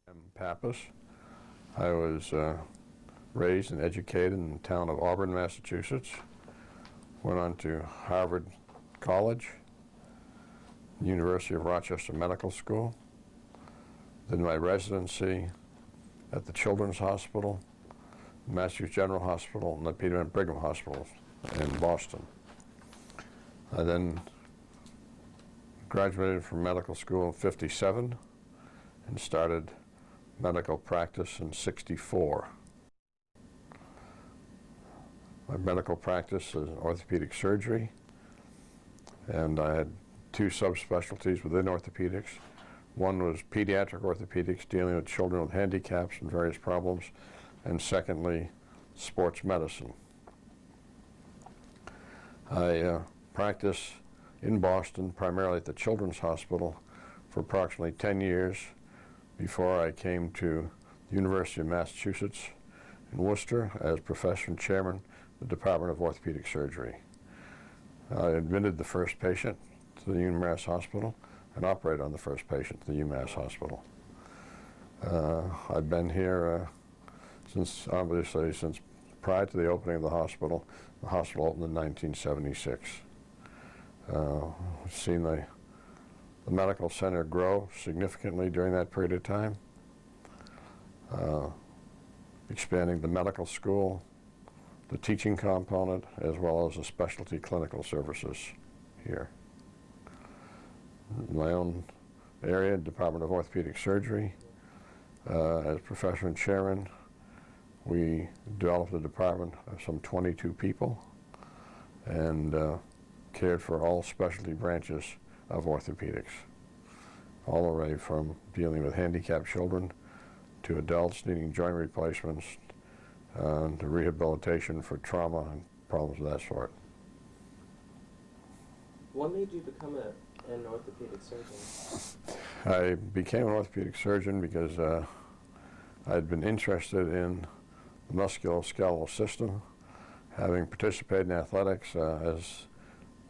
I'm Pappas. I was raised and educated in the town of Auburn, Massachusetts. Went on to Harvard College, University of Rochester Medical School. Did my residency at the Children's Hospital, Massachusetts General Hospital, and the Peter and Brigham Hospitals in Boston. I then graduated from medical school in '57 and started medical practice in '64. My medical practice is orthopedic surgery, and I had two subspecialties within orthopedics. One was pediatric orthopedics, dealing with children with handicaps and various problems, and secondly, sports medicine. I practiced in Boston, primarily at the Children's Hospital, for approximately 10 years before I came to the University of Massachusetts in Worcester as professor and chairman of the Department of Orthopedic Surgery. I admitted the first patient to the UMass Hospital and operated on the first patient to the UMass Hospital. I've been here since prior to the opening of the hospital. The hospital opened in 1976. We've seen the medical center grow significantly during that period of time, expanding the medical school, the teaching component, as well as the specialty clinical services here. In my own area, Department of Orthopedic Surgery, as professor and chairman, we developed a department of some 22 people and cared for all specialty branches of orthopedics, all the way from dealing with handicapped children to adults needing joint replacements to rehabilitation for trauma and problems of that sort. What made you become an orthopedic surgeon? I became an orthopedic surgeon because I'd been interested in the musculoskeletal system, having participated in athletics as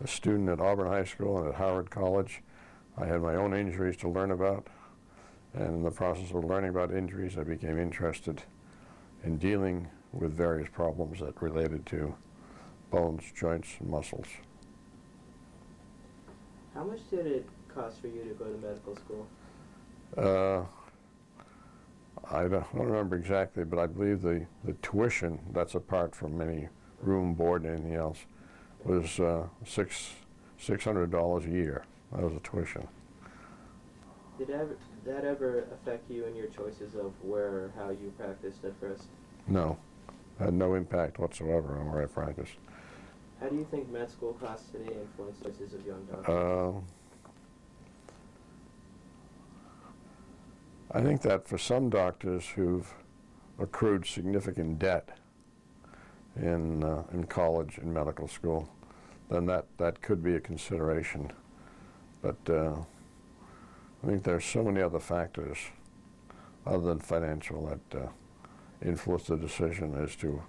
a student at Auburn High School and at Harvard College. I had my own injuries to learn about, and in the process of learning about injuries, I became interested in dealing with various problems that related to bones, joints, and muscles. How much did it cost for you to go to medical school? I don't remember exactly, but I believe the tuition, that's apart from any room, board, and anything else, was $600 a year. That was the tuition. Did that ever affect you in your choices of where or how you practiced at first? No. Had no impact whatsoever on where I practiced. How do you think med school costs today influence choices of young doctors? I think that for some doctors who've accrued significant debt in college and medical school, then that could be a consideration. But I think there's so many other factors other than financial that influence the decision as to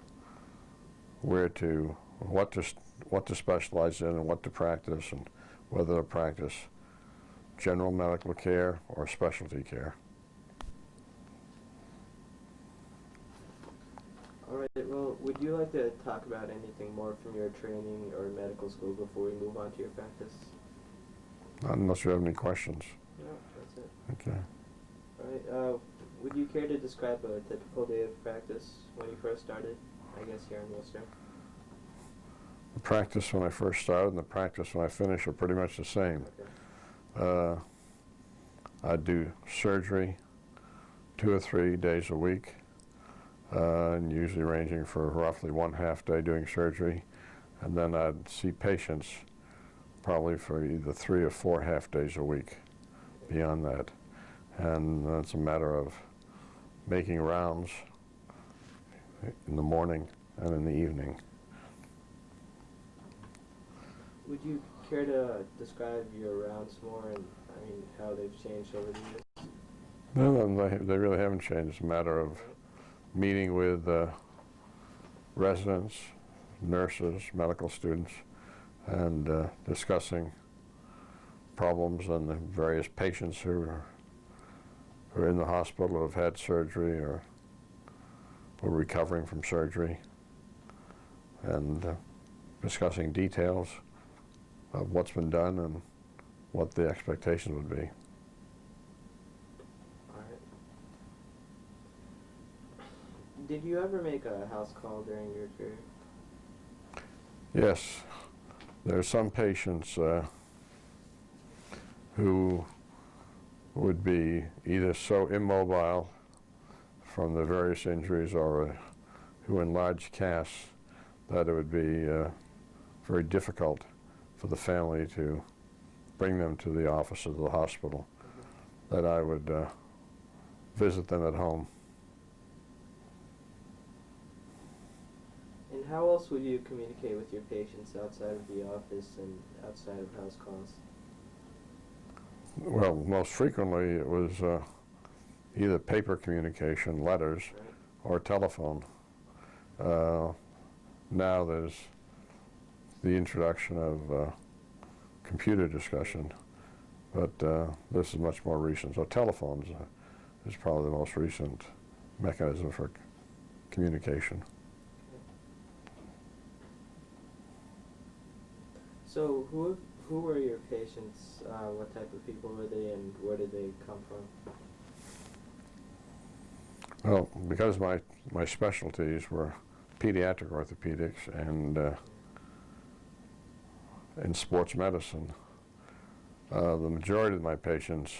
what to specialize in and what to practice, and whether to practice general medical care or specialty care. All right, well, would you like to talk about anything more from your training or medical school before we move on to your practice? Not unless you have any questions. No, that's it. Okay. All right, would you care to describe a typical day of practice when you first started, I guess, here in Worcester? The practice when I first started and the practice when I finish are pretty much the same. Okay. I do surgery 2 or 3 days a week, and usually ranging for roughly 1/2 day doing surgery, and then I'd see patients probably for either 3 or 4 half days a week beyond that. And it's a matter of making rounds in the morning and in the evening. Would you care to describe your rounds more and how they've changed over the years? No, they really haven't changed. It's a matter of meeting with residents, nurses, medical students, and discussing problems and the various patients who who are in the hospital, have had surgery or were recovering from surgery, and discussing details of what's been done and what the expectations would be. All right. Did you ever make a house call during your career? Yes, there are some patients who would be either so immobile from the various injuries or who enlarged casts that it would be very difficult for the family to bring them to the office of the hospital, that I would visit them at home. And how else would you communicate with your patients outside of the office and outside of house calls? Well, most frequently it was either paper communication, letters, Right. or telephone. Now there's the introduction of computer discussion, but this is much more recent. So telephones is probably the most recent mechanism for communication. So who were your patients? What type of people were they, and where did they come from? Well, because my specialties were pediatric orthopedics and in sports medicine, the majority of my patients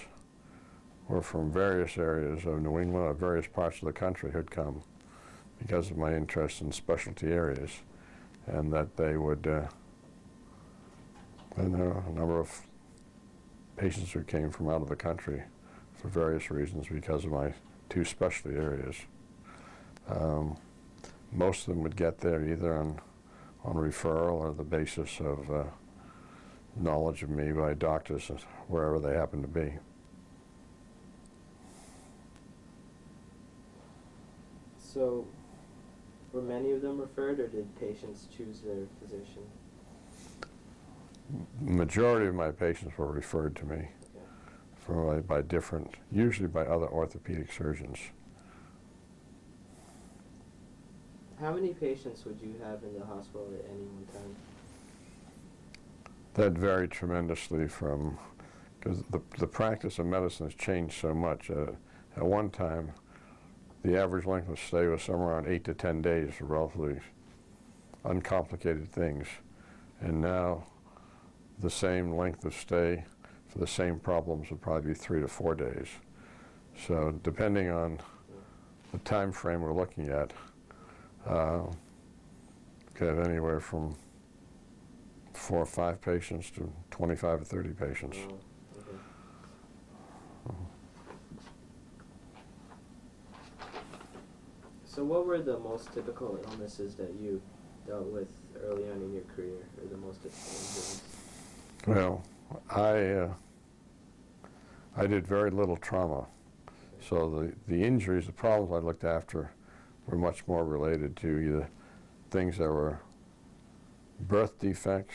were from various areas of New England or various parts of the country who'd come because of my interest in specialty areas, and that they would, and there are a number of patients who came from out of the country for various reasons because of my two specialty areas. Most of them would get there either on referral or the basis of knowledge of me by doctors wherever they happen to be. So were many of them referred, or did patients choose their physician? The majority of my patients were referred to me by different, usually by other orthopedic surgeons. How many patients would you have in the hospital at any one time? That varied tremendously because the practice of medicine has changed so much. At one time, the average length of stay was somewhere around 8 to 10 days for relatively uncomplicated things. And now, the same length of stay for the same problems would probably be 3 to 4 days. So depending on the time frame we're looking at, could have anywhere from 4 or 5 patients to 25 or 30 patients. Oh, okay. So what were the most typical illnesses that you dealt with early on in your career, or the most typical injuries? Well, I did very little trauma. So the injuries, the problems I looked after were much more related to either things that were birth defects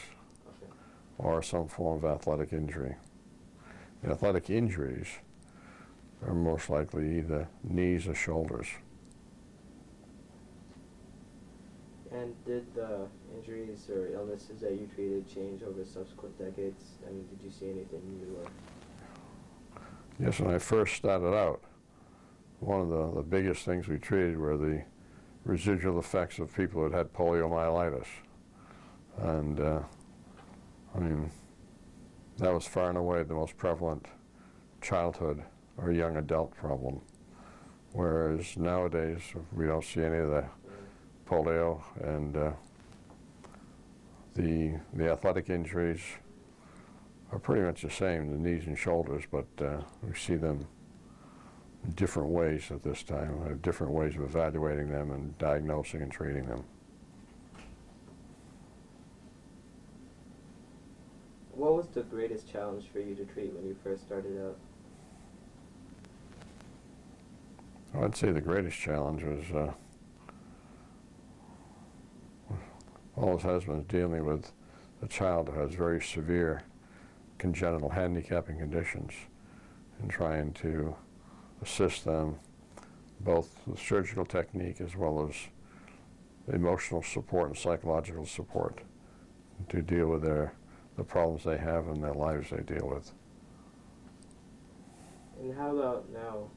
or some form of athletic injury. The athletic injuries are most likely either knees or shoulders. And did the injuries or illnesses that you treated change over subsequent decades? I mean, did you see anything new? Or? Yes, when I first started out, one of the biggest things we treated were the residual effects of people who had poliomyelitis. And I mean, that was far and away the most prevalent childhood or young adult problem. Whereas nowadays, we don't see any of the polio, and the athletic injuries are pretty much the same, the knees and shoulders, but we see them in different ways at this time. We have different ways of evaluating them and diagnosing and treating them. What was the greatest challenge for you to treat when you first started out? I'd say the greatest challenge was Paula's husband dealing with a child who has very severe congenital handicapping conditions and trying to assist them, both the surgical technique as well as emotional support and psychological support to deal with the problems they have in their lives they deal with. And how about now?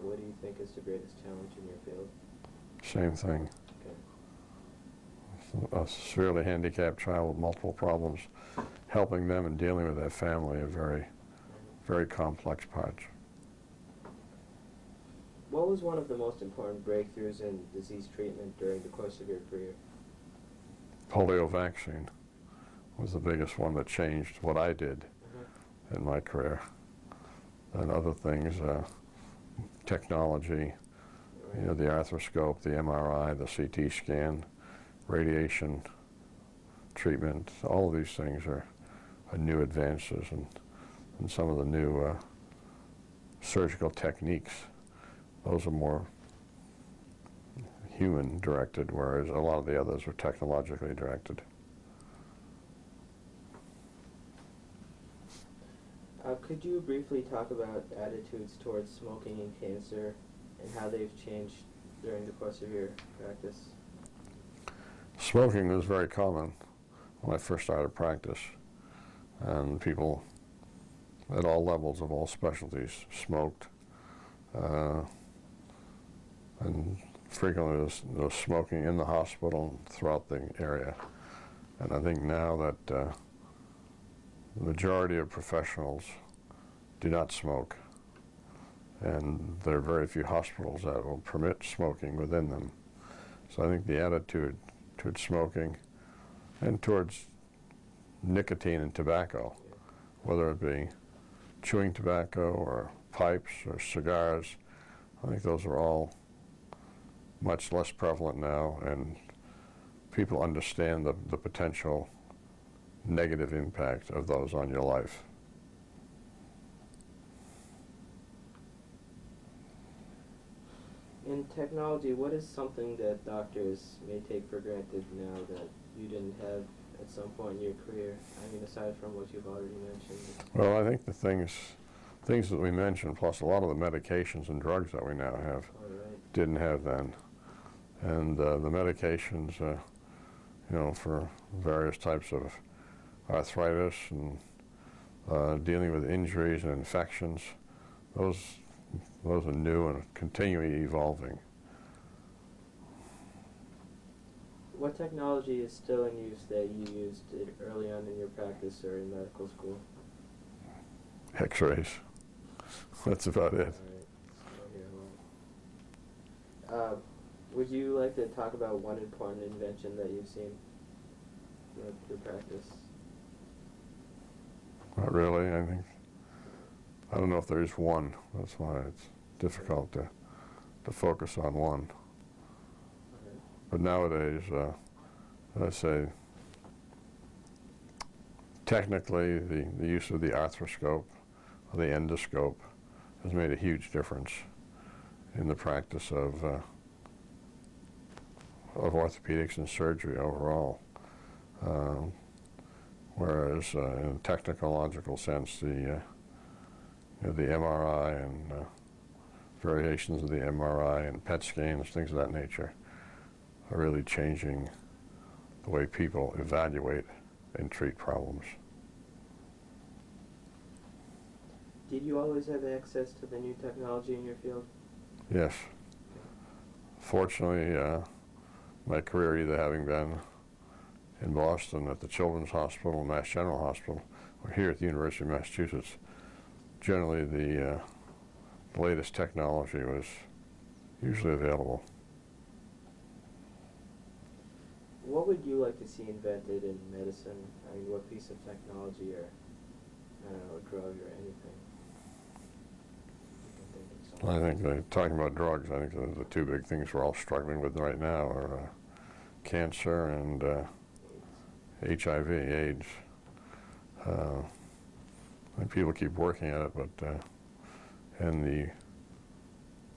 What do you think is the greatest challenge in your field? Same thing. Okay. A severely handicapped child with multiple problems, helping them and dealing with their family are very, very complex parts. What was one of the most important breakthroughs in disease treatment during the course of your career? Polio vaccine was the biggest one that changed what I did in my career. And other things, technology, you know, the arthroscope, the MRI, the CT scan, radiation treatment, all of these things are new advances, and some of the new surgical techniques, those are more human directed, whereas a lot of the others were technologically directed. Could you briefly talk about attitudes towards smoking and cancer and how they've changed during the course of your practice? Smoking was very common when I first started practice, and people at all levels of all specialties smoked, and frequently there was smoking in the hospital and throughout the area. And I think now that the majority of professionals do not smoke, and there are very few hospitals that will permit smoking within them. So I think the attitude towards smoking and towards nicotine and tobacco, whether it be chewing tobacco or pipes or cigars, I think those are all much less prevalent now, and people understand the potential negative impact of those on your life. In technology, what is something that doctors may take for granted now that you didn't have at some point in your career? I mean, aside from what you've already mentioned. Well, I think the things that we mentioned, plus a lot of the medications and drugs that we now have, didn't have then. And the medications, you know, for various types of arthritis and dealing with injuries and infections, those are new and continually evolving. What technology is still in use that you used early on in your practice or in medical school? X-rays. That's about it. All right. Would you like to talk about one important invention that you've seen in your practice? Not really. I don't know if there is one. That's why it's difficult to focus on one. Okay. But nowadays, I say, technically, the use of the arthroscope or the endoscope has made a huge difference in the practice of orthopedics and surgery overall. Whereas in a technological sense, the MRI and variations of the MRI and PET scans, things of that nature, are really changing the way people evaluate and treat problems. Did you always have access to the new technology in your field? Yes. Fortunately, my career either having been in Boston at the Children's Hospital, Mass General Hospital, or here at the University of Massachusetts, generally the latest technology was usually available. What would you like to see invented in medicine? I mean, what piece of technology or, I don't know, a drug or anything? I think talking about drugs, I think the two big things we're all struggling with right now are cancer and HIV, AIDS. And people keep working at it, but and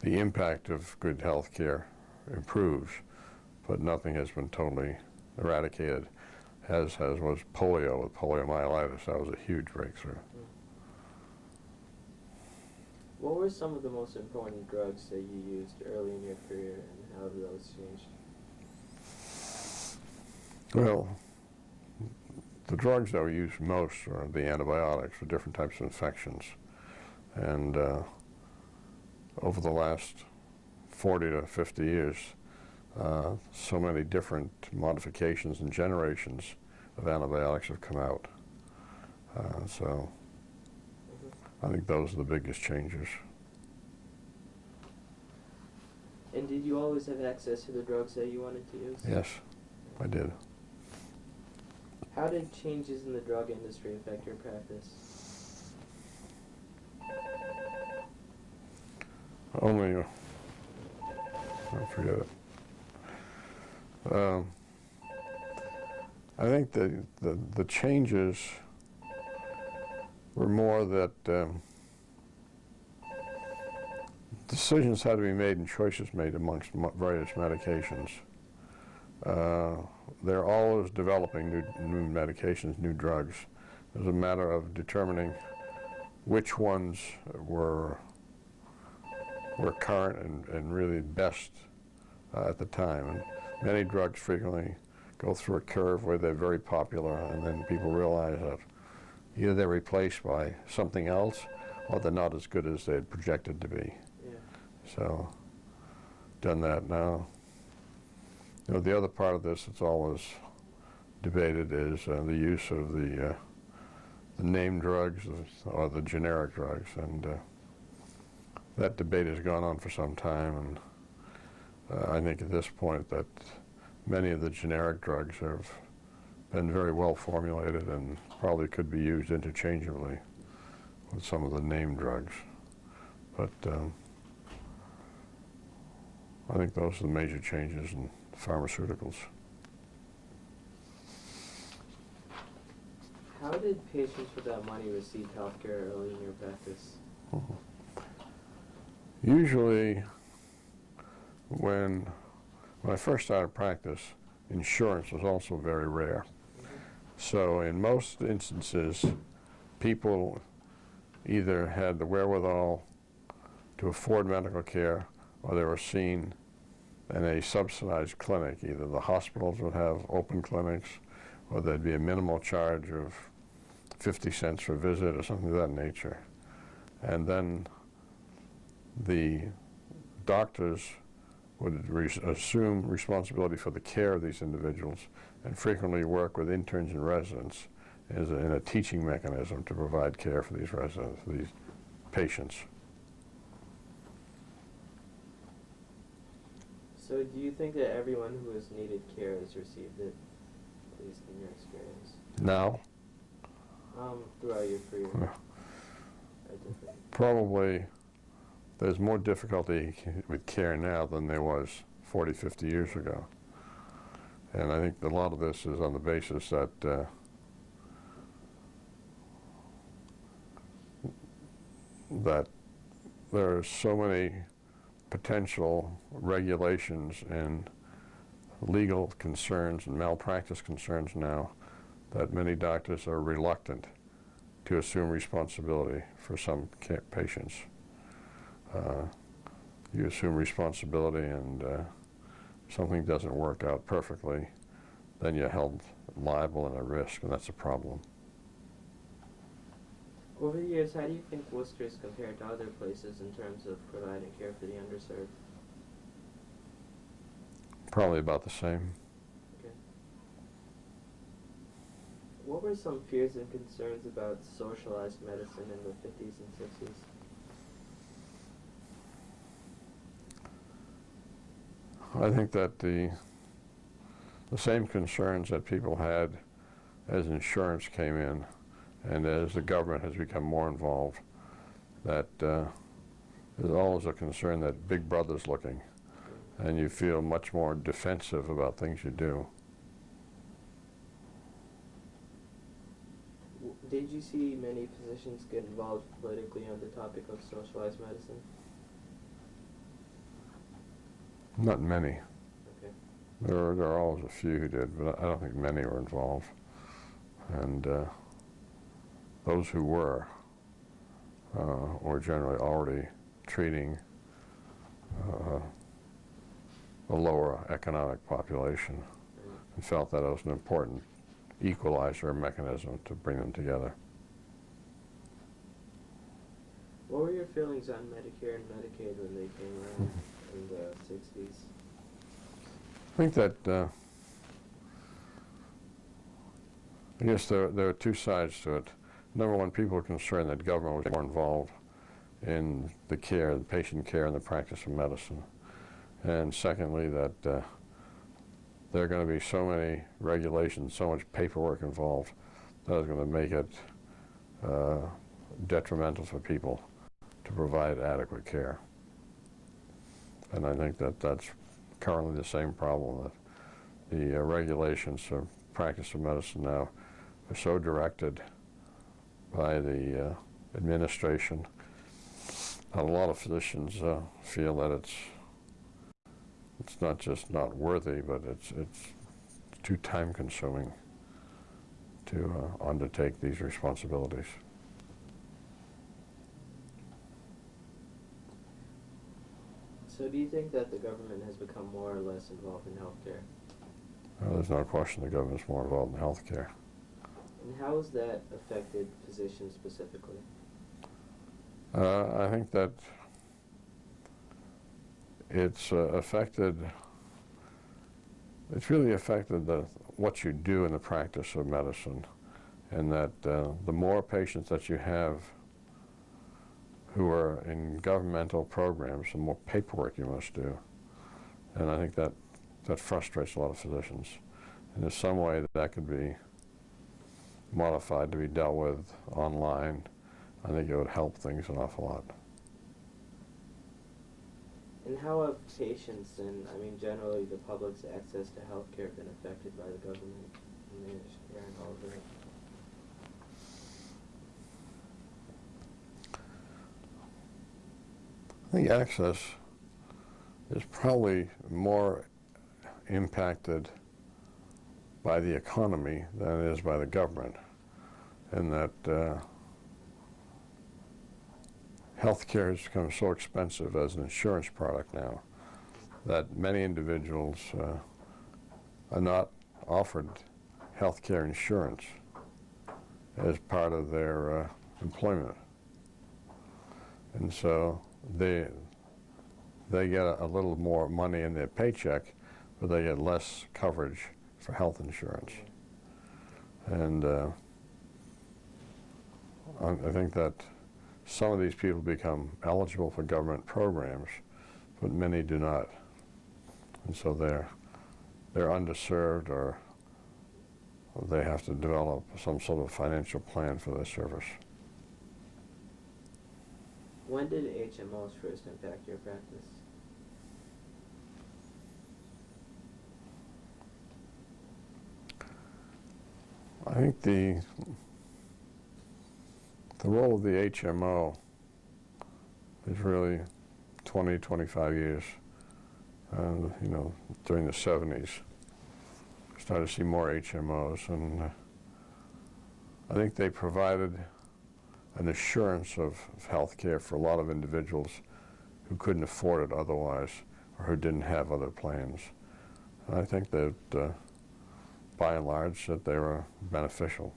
the impact of good health care improves, but nothing has been totally eradicated, as was polio with poliomyelitis. That was a huge breakthrough. What were some of the most important drugs that you used early in your career, and how have those changed? Well, the drugs that we use most are the antibiotics for different types of infections. And over the last 40 to 50 years, so many different modifications and generations of antibiotics have come out. So I think those are the biggest changes. And did you always have access to the drugs that you wanted to use? Yes, I did. How did changes in the drug industry affect your practice? Only, I forget it. I think the changes were more that decisions had to be made and choices made amongst various medications. They're always developing new medications, new drugs. It was a matter of determining which ones were current and really best at the time. And many drugs frequently go through a curve where they're very popular, and then people realize that either they're replaced by something else or they're not as good as they had projected to be. Yeah. So, done that now. You know, the other part of this that's always debated is the use of the name drugs or the generic drugs, and that debate has gone on for some time, and I think at this point that many of the generic drugs have been very well formulated and probably could be used interchangeably with some of the name drugs. But I think those are the major changes in pharmaceuticals. How did patients without money receive health care early in your practice? Usually, when I first started practice, insurance was also very rare. So in most instances, people either had the wherewithal to afford medical care, or they were seen in a subsidized clinic. Either the hospitals would have open clinics, or there'd be a minimal charge of 50 cents for a visit or something of that nature. And then the doctors would assume responsibility for the care of these individuals and frequently work with interns and residents in a teaching mechanism to provide care for these residents, these patients. So do you think that everyone who has needed care has received it, at least in your experience? Now? Throughout your career? Probably there's more difficulty with care now than there was 40, 50 years ago. And I think a lot of this is on the basis that that there are so many potential regulations and legal concerns and malpractice concerns now that many doctors are reluctant to assume responsibility for some patients. You assume responsibility, and something doesn't work out perfectly, then you're held liable and at risk, and that's a problem. Over the years, how do you think Worcester is compared to other places in terms of providing care for the underserved? Probably about the same. Okay. What were some fears and concerns about socialized medicine in the 50s and 60s? I think that the same concerns that people had as insurance came in and as the government has become more involved, that there's always a concern that Big Brother's looking, and you feel much more defensive about things you do. Did you see many physicians get involved politically on the topic of socialized medicine? Not many. Okay. There are always a few who did, but I don't think many were involved. And those who were were generally already treating a lower economic population, and felt that it was an important equalizer mechanism to bring them together. What were your feelings on Medicare and Medicaid when they came around in the 60s? I think that I guess there are two sides to it. Number one, people are concerned that government was more involved in the care, the patient care, and the practice of medicine. And secondly, that there are going to be so many regulations, so much paperwork involved, that is going to make it detrimental for people to provide adequate care. And I think that that's currently the same problem, that the regulations of practice of medicine now are so directed by the administration. And a lot of physicians feel that it's not just not worthy, but it's too time-consuming to undertake these responsibilities. So do you think that the government has become more or less involved in healthcare? There's no question the government's more involved in healthcare. And how has that affected physicians specifically? I think that it's really affected what you do in the practice of medicine, and that the more patients that you have who are in governmental programs, the more paperwork you must do. And I think that frustrates a lot of physicians. And there's some way that could be modified to be dealt with online. I think it would help things an awful lot. And how have patients and, generally the public's access to healthcare been affected by the government and managed care and all of that? I think access is probably more impacted by the economy than it is by the government, and that healthcare has become so expensive as an insurance product now that many individuals are not offered healthcare insurance as part of their employment. And so they get a little more money in their paycheck, but they get less coverage for health insurance. And I think that some of these people become eligible for government programs, but many do not. And so they're underserved, or they have to develop some sort of financial plan for their service. When did HMOs first impact your practice? I think the role of the HMO is really 20, 25 years. During the 70s, we started to see more HMOs, and I think they provided an assurance of health care for a lot of individuals who couldn't afford it otherwise, or who didn't have other plans. And I think that by and large that they were beneficial,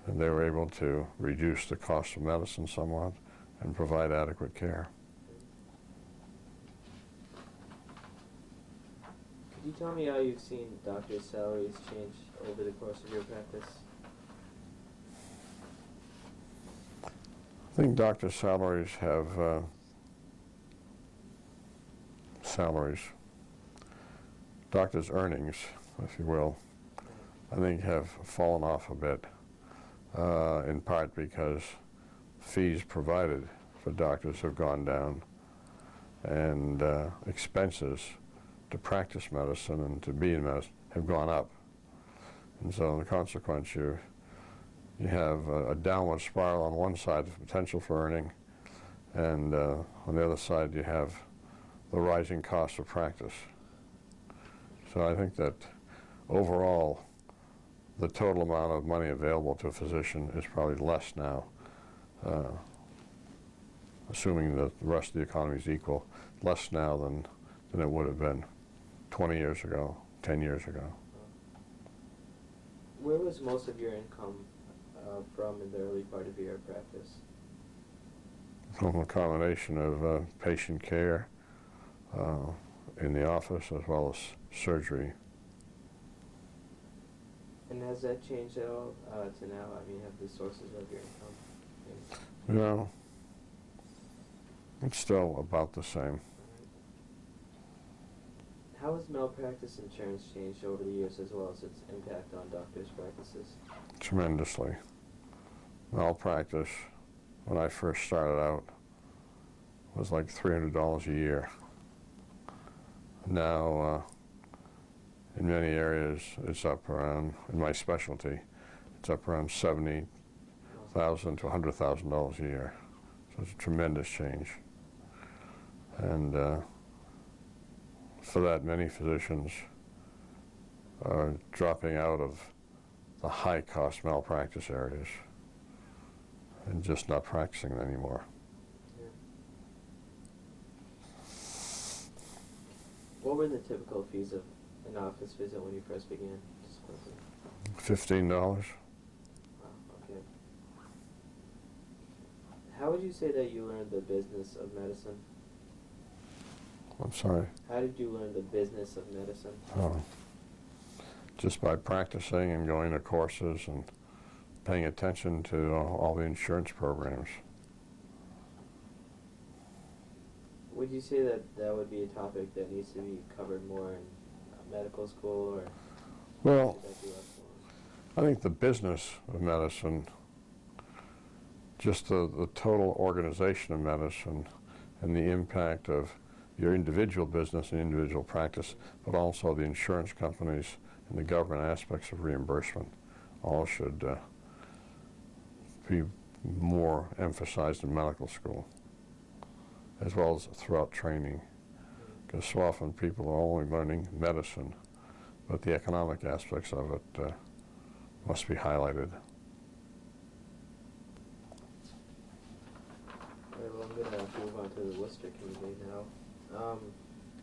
and they were able to reduce the cost of medicine somewhat and provide adequate care. Could you tell me how you've seen doctors' salaries change over the course of your practice? I think doctors' salaries have doctors' earnings, if you will, I think have fallen off a bit, in part because fees provided for doctors have gone down, and expenses to practice medicine and to be in medicine have gone up. And so in the consequence, you have a downward spiral on one side of potential for earning, and on the other side you have the rising cost of practice. So I think that overall the total amount of money available to a physician is probably less now assuming that the rest of the economy is equal, less now than it would have been 20 years ago, 10 years ago. Where was most of your income from in the early part of your practice? From a combination of patient care in the office as well as surgery. And has that changed at all to now? I mean, have the sources of your income changed? No, it's still about the same. Alright. How has malpractice insurance changed over the years as well as its impact on doctors' practices? Tremendously. Malpractice, when I first started out, was like $300 a year. Now, in many areas, it's up around, in my specialty, it's up around $70,000 to $100,000 a year. So it's a tremendous change. And for that, many physicians are dropping out of the high-cost malpractice areas and just not practicing anymore. Yeah. What were the typical fees of an office visit when you first began? Just quickly. $15. Wow, okay. How would you say that you learned the business of medicine? I'm sorry. How did you learn the business of medicine? Oh. Just by practicing and going to courses and paying attention to all the insurance programs. Would you say that that would be a topic that needs to be covered more in medical school, or Well, should that be left alone? I think the business of medicine, just the total organization of medicine and the impact of your individual business and individual practice, but also the insurance companies and the government aspects of reimbursement, all should be more emphasized in medical school, as well as throughout training. Because so often people are only learning medicine, but the economic aspects of it must be highlighted. All right, well, I'm going to move on to the Worcester community now.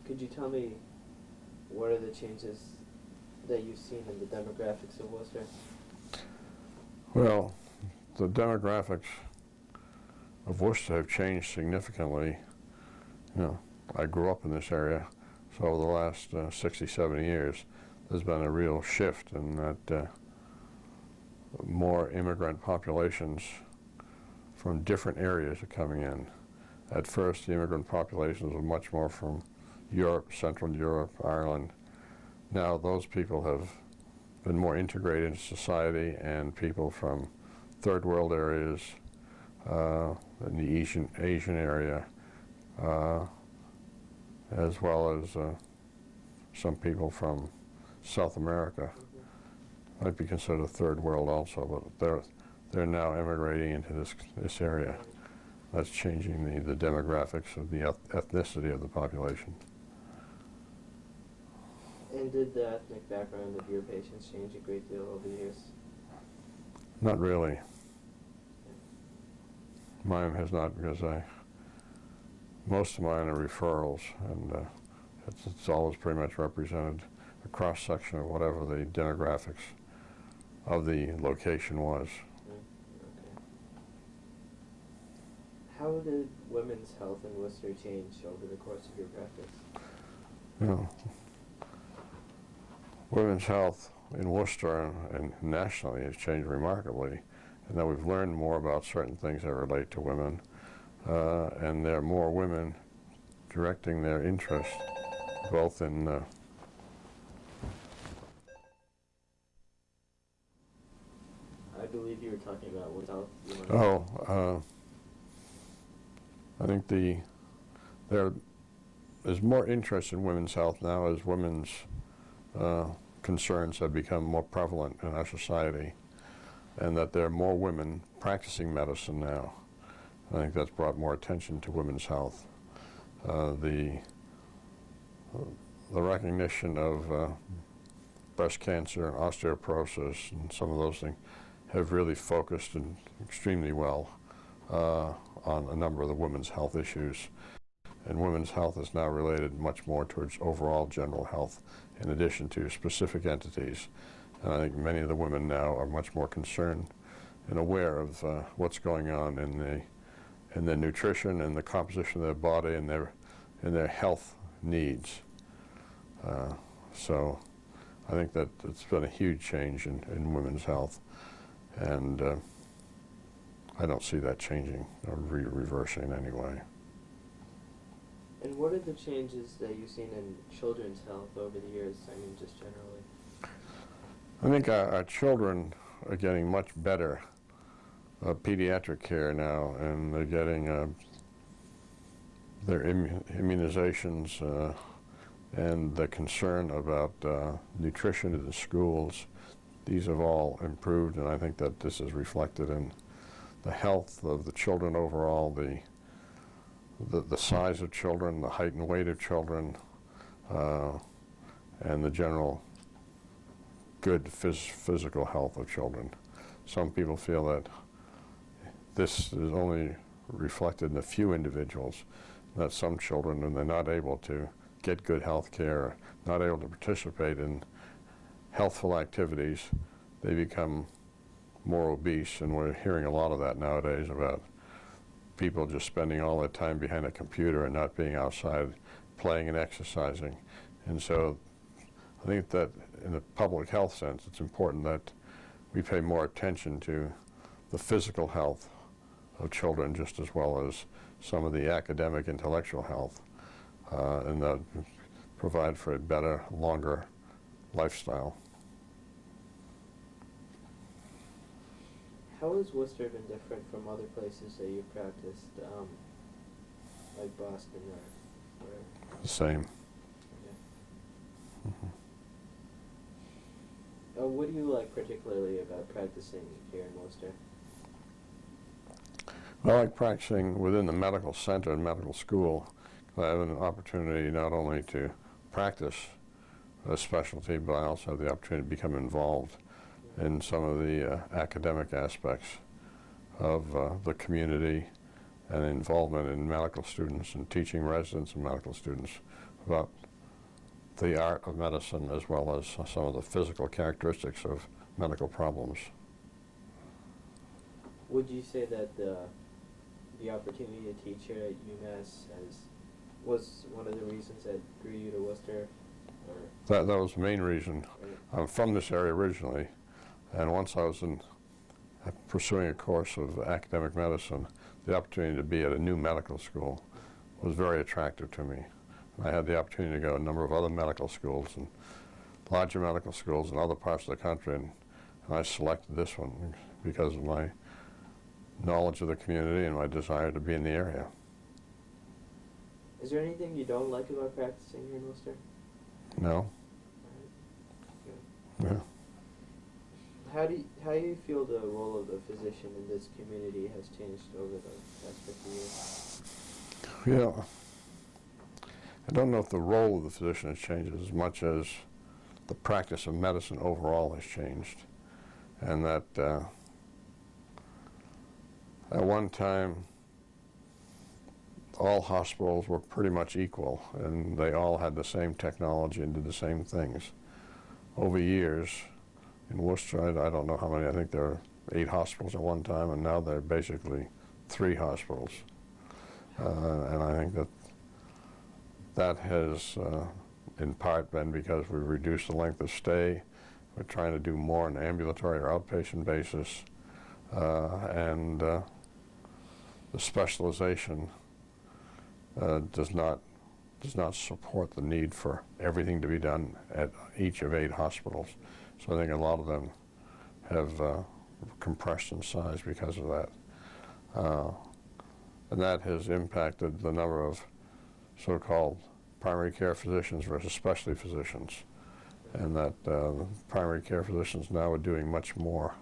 Could you tell me what are the changes that you've seen in the demographics of Worcester? Well, the demographics of Worcester have changed significantly. You know, I grew up in this area, so over the last 60, 70 years, there's been a real shift in that more immigrant populations from different areas are coming in. At first, the immigrant populations were much more from Europe, Central Europe, Ireland. Now those people have been more integrated into society, and people from third world areas, in the Asian area, as well as some people from South America, might be considered third world also, but they're now emigrating into this area. That's changing the demographics of the ethnicity of the population. And did the ethnic background of your patients change a great deal over the years? Not really. Mine has not, because most of mine are referrals, and it's always pretty much represented a cross-section of whatever the demographics of the location was. Okay. How did women's health in Worcester change over the course of your practice? You know, women's health in Worcester and nationally has changed remarkably, and that we've learned more about certain things that relate to women, and there are more women directing their interest both in I believe you were talking about women's health. I think there's more interest in women's health now as women's concerns have become more prevalent in our society, and that there are more women practicing medicine now. I think that's brought more attention to women's health. The recognition of breast cancer and osteoporosis and some of those things have really focused extremely well on a number of the women's health issues. And women's health is now related much more towards overall general health in addition to specific entities. And I think many of the women now are much more concerned and aware of what's going on in their nutrition and the composition of their body and their health needs. So I think that it's been a huge change in women's health, and I don't see that changing or reversing in any way. And what are the changes that you've seen in children's health over the years? I mean, just generally. I think our children are getting much better pediatric care now, and they're getting their immunizations and the concern about nutrition in the schools. These have all improved, and I think that this is reflected in the health of the children overall, the size of children, the height and weight of children, and the general good physical health of children. Some people feel that this is only reflected in a few individuals, that some children, when they're not able to get good health care, not able to participate in healthful activities, they become more obese, and we're hearing a lot of that nowadays about people just spending all their time behind a computer and not being outside playing and exercising. And so I think that in a public health sense, it's important that we pay more attention to the physical health of children just as well as some of the academic intellectual health, and that provide for a better, longer lifestyle. How has Worcester been different from other places that you've practiced, like Boston or? The same. Okay. What do you like particularly about practicing here in Worcester? I like practicing within the medical center and medical school. I have an opportunity not only to practice a specialty, but I also have the opportunity to become involved in some of the academic aspects of the community and involvement in medical students and teaching residents and medical students about the art of medicine as well as some of the physical characteristics of medical problems. Would you say that the opportunity to teach here at UMass was one of the reasons that drew you to Worcester? Or? That was the main reason. I'm from this area originally, and once I was pursuing a course of academic medicine, the opportunity to be at a new medical school was very attractive to me. I had the opportunity to go to a number of other medical schools and larger medical schools in other parts of the country, and I selected this one because of my knowledge of the community and my desire to be in the area. Is there anything you don't like about practicing here in Worcester? No. Right. Yeah. How do you feel the role of the physician in this community has changed over the past 50 years? Yeah. I don't know if the role of the physician has changed as much as the practice of medicine overall has changed, and that at one time all hospitals were pretty much equal and they all had the same technology and did the same things. Over years in Worcester, I don't know how many, I think there were 8 hospitals at one time, and now there are basically 3 hospitals. And I think that has in part been because we've reduced the length of stay. We're trying to do more on an ambulatory or outpatient basis, and the specialization does not support the need for everything to be done at each of 8 hospitals. So I think a lot of them have compressed in size because of that. And that has impacted the number of so-called primary care physicians versus specialty physicians. And that primary care physicians now are doing much more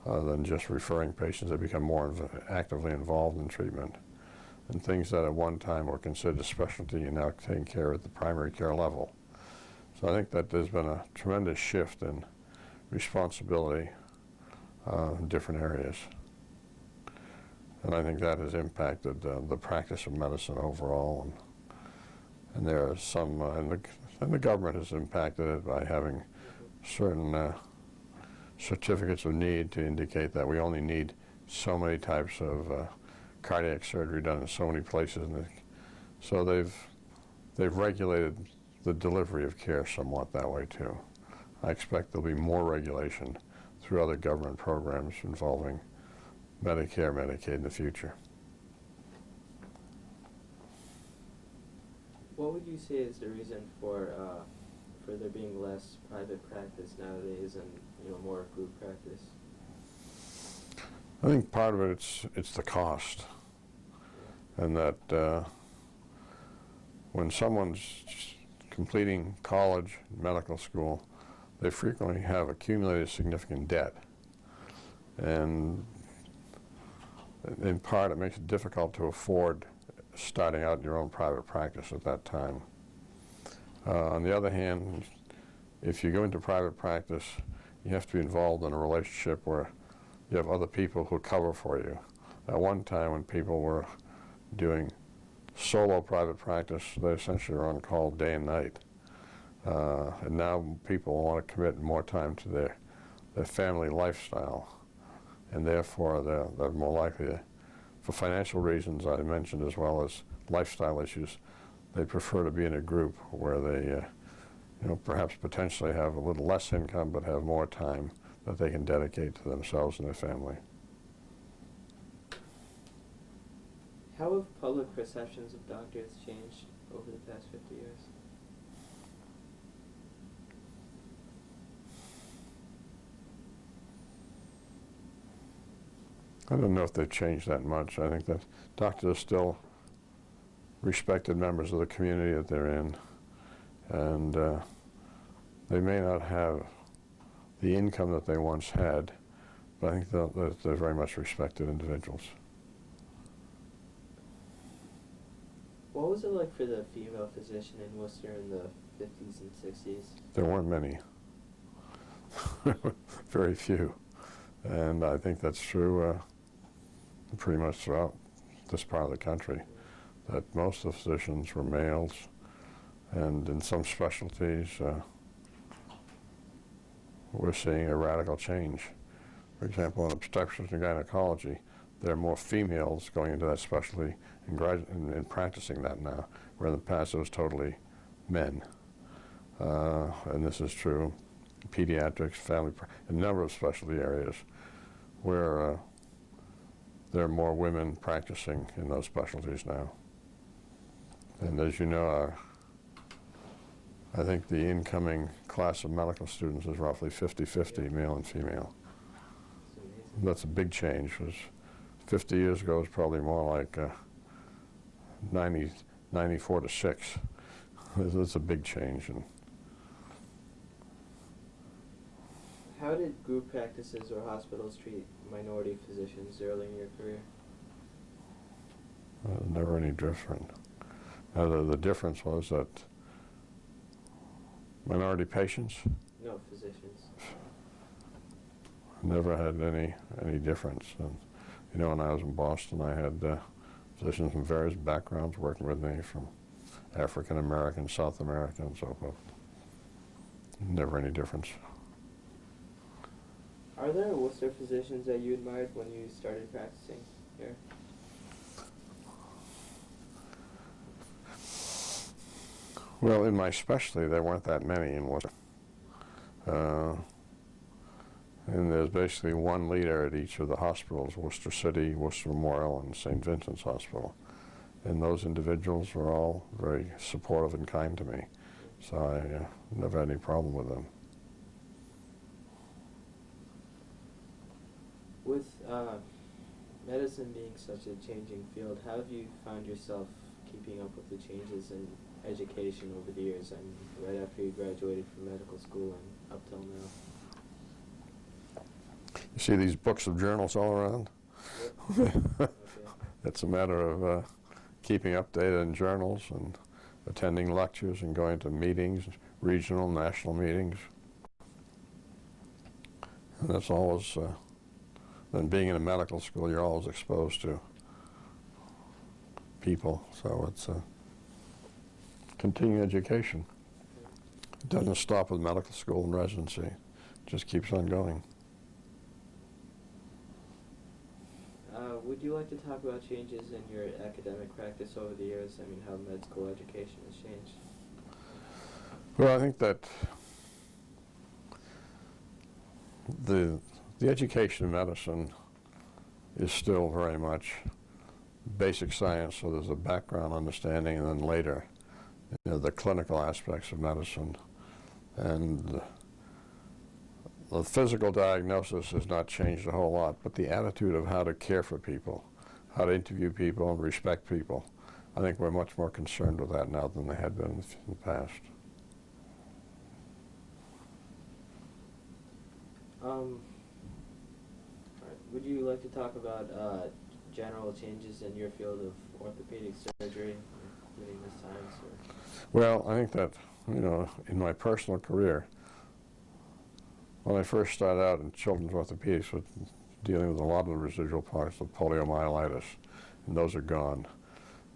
than just referring patients. They become more actively involved in treatment. And things that at one time were considered a specialty are now taken care of at the primary care level. So I think that there's been a tremendous shift in responsibility in different areas. And I think that has impacted the practice of medicine overall. And there are some, and the government has impacted it by having certain certificates of need to indicate that we only need so many types of cardiac surgery done in so many places. So they've regulated the delivery of care somewhat that way too. I expect there'll be more regulation through other government programs involving Medicare, Medicaid in the future. What would you say is the reason for there being less private practice nowadays and more group practice? I think part of it's the cost, and that when someone's completing college, medical school, they frequently have accumulated significant debt, and in part it makes it difficult to afford starting out your own private practice at that time. On the other hand, if you go into private practice, you have to be involved in a relationship where you have other people who cover for you. At one time when people were doing solo private practice, they essentially were on call day and night. And now people want to commit more time to their family lifestyle, and therefore they're more likely to, for financial reasons I mentioned as well as lifestyle issues, they prefer to be in a group where they perhaps potentially have a little less income but have more time that they can dedicate to themselves and their family. How have public perceptions of doctors changed over the past 50 years? I don't know if they've changed that much. I think that doctors are still respected members of the community that they're in, and they may not have the income that they once had, but I think that they're very much respected individuals. What was it like for the female physician in Worcester in the 50s and 60s? There weren't many. Very few. And I think that's true pretty much throughout this part of the country, that most of the physicians were males, and in some specialties we're seeing a radical change. For example, in obstetrics and gynecology, there are more females going into that specialty and practicing that now, where in the past it was totally men. And this is true in pediatrics, family, a number of specialty areas where there are more women practicing in those specialties now. And as you know, I think the incoming class of medical students is roughly 50-50, male and female. That's a big change. 50 years ago, it was probably more like 94-6. That's a big change. And how did group practices or hospitals treat minority physicians early in your career? Never any different. The difference was that minority patients? No, physicians. Never had any difference. And, when I was in Boston, I had physicians from various backgrounds working with me, from African American, South American, and so forth. Never any difference. Are there Worcester physicians that you admired when you started practicing here? Well, in my specialty, there weren't that many in Worcester. And there's basically one leader at each of the hospitals, Worcester City, Worcester Memorial, and St. Vincent's Hospital. And those individuals were all very supportive and kind to me. So I never had any problem with them. With medicine being such a changing field, how have you found yourself keeping up with the changes in education over the years? I mean, right after you graduated from medical school and up till now. You see these books of journals all around? Yep. Okay. It's a matter of keeping updated in journals and attending lectures and going to meetings, regional, national meetings. And that's always, then being in a medical school, you're always exposed to people. So it's a continuing education. It doesn't stop with medical school and residency. It just keeps on going. Would you like to talk about changes in your academic practice over the years? I mean, how med school education has changed? Well, I think that the education in medicine is still very much basic science, so there's a background understanding, and then later, the clinical aspects of medicine. And the physical diagnosis has not changed a whole lot, but the attitude of how to care for people, how to interview people and respect people, I think we're much more concerned with that now than they had been in the past. Would you like to talk about general changes in your field of orthopedic surgery, including the science? Well, I think that, in my personal career, when I first started out in children's orthopedics, was dealing with a lot of the residual parts of poliomyelitis, and those are gone.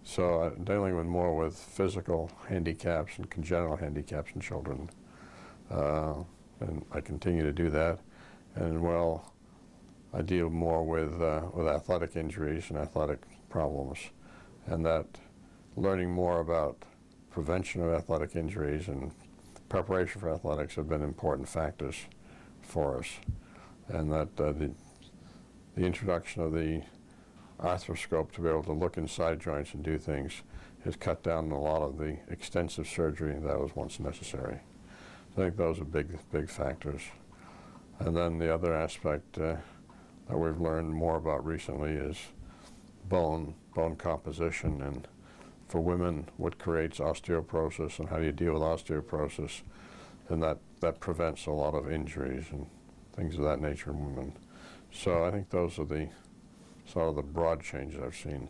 So I'm dealing more with physical handicaps and congenital handicaps in children, and I continue to do that. And well, I deal more with athletic injuries and athletic problems, and that learning more about prevention of athletic injuries and preparation for athletics have been important factors for us, and that the introduction of the arthroscope to be able to look inside joints and do things has cut down a lot of the extensive surgery that was once necessary. So I think those are big factors. And then the other aspect that we've learned more about recently is bone composition, and for women, what creates osteoporosis and how do you deal with osteoporosis, and that prevents a lot of injuries and things of that nature in women. So I think those are the sort of the broad changes I've seen.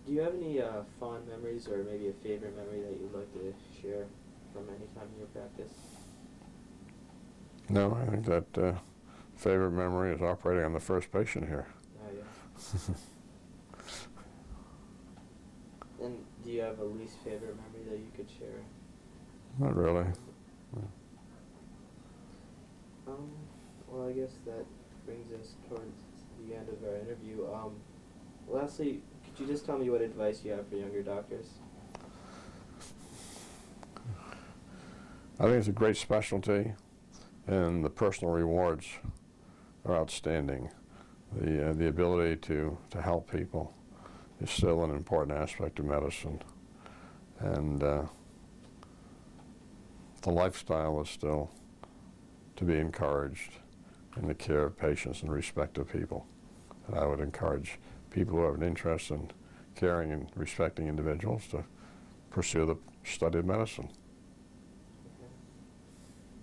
Do you have any fond memories or maybe a favorite memory that you'd like to share from any time in your practice? No, I think that favorite memory is operating on the first patient here. Oh, yeah. And do you have a least favorite memory that you could share? Not really. Well, I guess that brings us towards the end of our interview. Lastly, could you just tell me what advice you have for younger doctors? I think it's a great specialty, and the personal rewards are outstanding. The ability to help people is still an important aspect of medicine, and the lifestyle is still to be encouraged in the care of patients and respect of people. And I would encourage people who have an interest in caring and respecting individuals to pursue the study of medicine. Okay.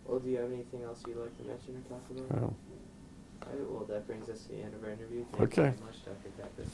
Well, do you have anything else you'd like to mention or talk about? Yeah. All right, well, that brings us to the end of our interview. Thank you very much, Dr. Pappas.